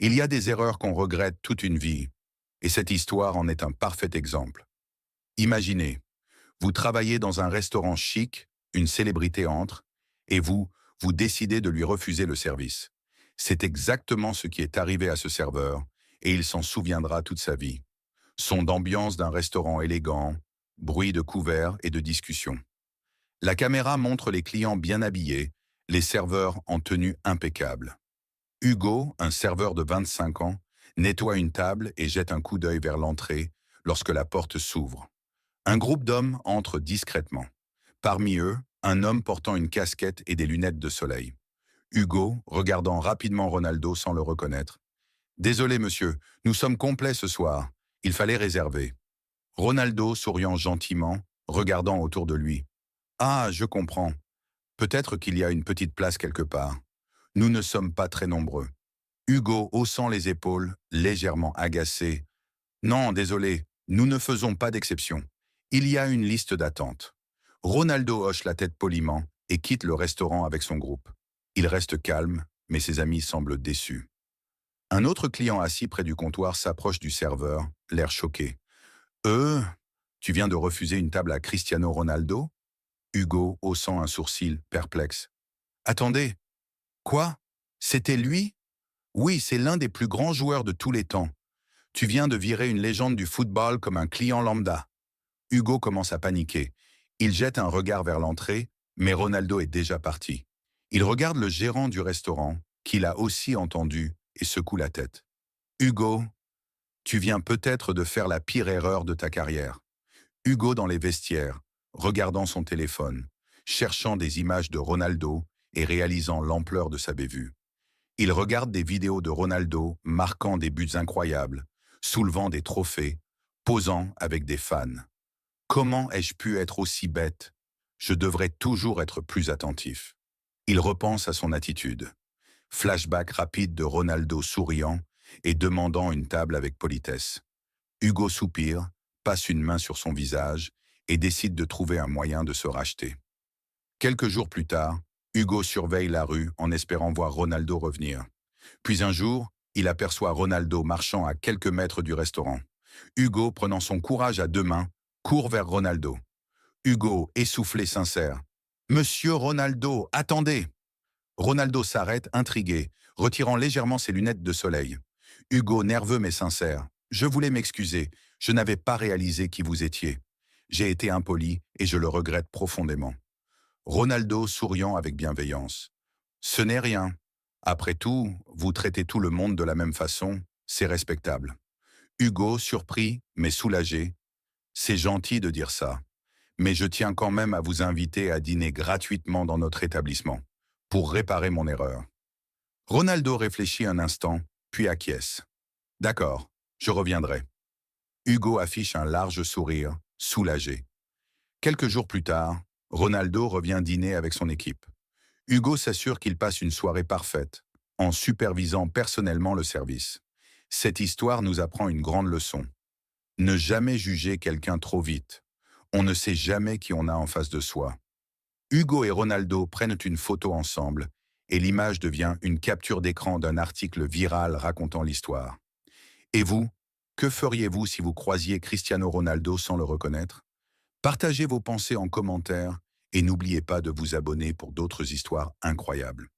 Il y a des erreurs qu'on regrette toute une vie, et cette histoire en est un parfait exemple. Imaginez, vous travaillez dans un restaurant chic, une célébrité entre, et vous décidez de lui refuser le service. C'est exactement ce qui est arrivé à ce serveur, et il s'en souviendra toute sa vie. Son d'ambiance d'un restaurant élégant, bruit de couverts et de discussions. La caméra montre les clients bien habillés, les serveurs en tenue impeccable. Hugo, un serveur de 25 ans, nettoie une table et jette un coup d'œil vers l'entrée lorsque la porte s'ouvre. Un groupe d'hommes entre discrètement. Parmi eux, un homme portant une casquette et des lunettes de soleil. Hugo, regardant rapidement Ronaldo sans le reconnaître. « Désolé, monsieur, nous sommes complets ce soir. Il fallait réserver. » Ronaldo, souriant gentiment, regardant autour de lui. « Ah, je comprends. Peut-être qu'il y a une petite place quelque part. Nous ne sommes pas très nombreux. » Hugo, haussant les épaules, légèrement agacé. « Non, désolé, nous ne faisons pas d'exception. Il y a une liste d'attente. » Ronaldo hoche la tête poliment et quitte le restaurant avec son groupe. Il reste calme, mais ses amis semblent déçus. Un autre client assis près du comptoir s'approche du serveur, l'air choqué. « Tu viens de refuser une table à Cristiano Ronaldo ?» Hugo, haussant un sourcil, perplexe. « Attendez, quoi? C'était lui? Oui, c'est l'un des plus grands joueurs de tous les temps. Tu viens de virer une légende du football comme un client lambda. » Hugo commence à paniquer. Il jette un regard vers l'entrée, mais Ronaldo est déjà parti. Il regarde le gérant du restaurant, qu'il a aussi entendu, et secoue la tête. « Hugo, tu viens peut-être de faire la pire erreur de ta carrière. » Hugo dans les vestiaires, regardant son téléphone, cherchant des images de Ronaldo et réalisant l'ampleur de sa bévue. Il regarde des vidéos de Ronaldo marquant des buts incroyables, soulevant des trophées, posant avec des fans. Comment ai-je pu être aussi bête? Je devrais toujours être plus attentif. Il repense à son attitude. Flashback rapide de Ronaldo souriant et demandant une table avec politesse. Hugo soupire, passe une main sur son visage et décide de trouver un moyen de se racheter. Quelques jours plus tard, Hugo surveille la rue en espérant voir Ronaldo revenir. Puis un jour, il aperçoit Ronaldo marchant à quelques mètres du restaurant. Hugo, prenant son courage à deux mains, court vers Ronaldo. Hugo, essoufflé, sincère. « Monsieur Ronaldo, attendez !» Ronaldo s'arrête, intrigué, retirant légèrement ses lunettes de soleil. Hugo, nerveux mais sincère. « Je voulais m'excuser, je n'avais pas réalisé qui vous étiez. J'ai été impoli et je le regrette profondément. » Ronaldo souriant avec bienveillance. « Ce n'est rien. Après tout, vous traitez tout le monde de la même façon, c'est respectable. » Hugo, surpris mais soulagé. « C'est gentil de dire ça, mais je tiens quand même à vous inviter à dîner gratuitement dans notre établissement, pour réparer mon erreur. » Ronaldo réfléchit un instant, puis acquiesce. « D'accord, je reviendrai. » Hugo affiche un large sourire, soulagé. Quelques jours plus tard, Ronaldo revient dîner avec son équipe. Hugo s'assure qu'il passe une soirée parfaite, en supervisant personnellement le service. Cette histoire nous apprend une grande leçon. Ne jamais juger quelqu'un trop vite. On ne sait jamais qui on a en face de soi. Hugo et Ronaldo prennent une photo ensemble, et l'image devient une capture d'écran d'un article viral racontant l'histoire. Et vous, que feriez-vous si vous croisiez Cristiano Ronaldo sans le reconnaître? Partagez vos pensées en commentaire et n'oubliez pas de vous abonner pour d'autres histoires incroyables.